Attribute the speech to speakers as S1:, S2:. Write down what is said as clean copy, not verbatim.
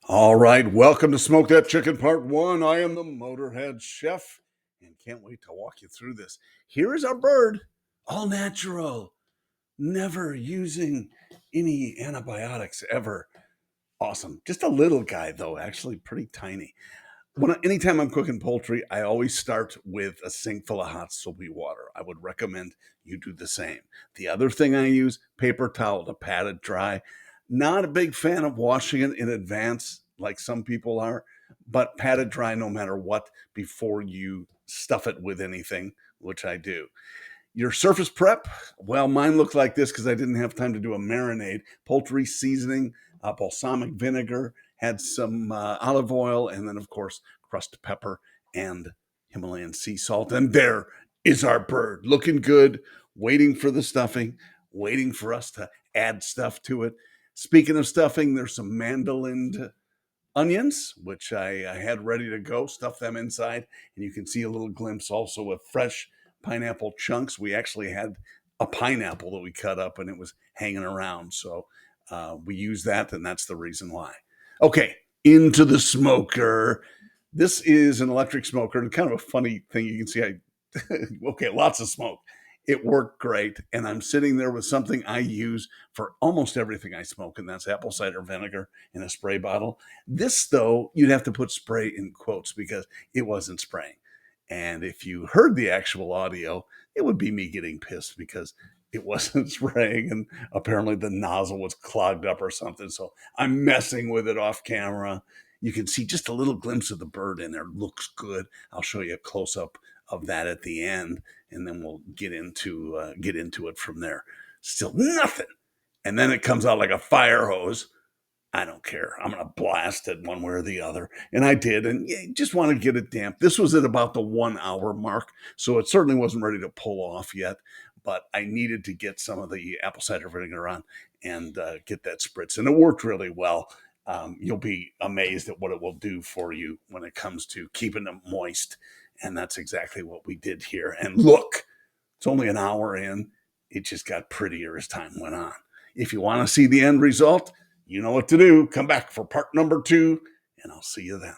S1: All right, welcome to Smoke That Chicken Part 1. I am the Motorhead Chef and can't wait to walk you through this. Here is our bird, all natural, never using any antibiotics ever. Awesome. Just a little guy, though, actually pretty tiny. Anytime I'm cooking poultry, I always start with a sink full of hot soapy water. I would recommend you do the same. The other thing I use, paper towel to pat it dry. Not a big fan of washing it in advance like some people are, but pat it dry no matter what before you stuff it with anything, which I do. Your surface prep, well, mine looked like this because I didn't have time to do a marinade. Poultry seasoning, balsamic vinegar, had some olive oil, and then, of course, crushed pepper and Himalayan sea salt. And there is our bird, looking good, waiting for the stuffing, waiting for us to add stuff to it. Speaking of stuffing, there's some mandolin onions, which I had ready to go, stuff them inside. And you can see a little glimpse also of fresh pineapple chunks. We actually had a pineapple that we cut up and it was hanging around. So we use that, and that's the reason why. Okay, into the smoker. This is an electric smoker, and kind of a funny thing. You can see okay, lots of smoke. It worked great. And I'm sitting there with something I use for almost everything I smoke, and that's apple cider vinegar in a spray bottle. This, though, you'd have to put spray in quotes because it wasn't spraying. And if you heard the actual audio, it would be me getting pissed because it wasn't spraying and apparently the nozzle was clogged up or something. So I'm messing with it off camera. You can see just a little glimpse of the bird in there. Looks good. I'll show you a close up of that at the end, and then we'll get into it from there. Still nothing, and then it comes out like a fire hose. I don't care. I'm going to blast it one way or the other. And I did. And just want to get it damp. This was at about the 1 hour mark. So it certainly wasn't ready to pull off yet. But I needed to get some of the apple cider vinegar on and get that spritz. And it worked really well. You'll be amazed at what it will do for you when it comes to keeping them moist. And that's exactly what we did here. And look, it's only an hour in. It just got prettier as time went on. If you want to see the end result, you know what to do. Come back for part number 2, and I'll see you then.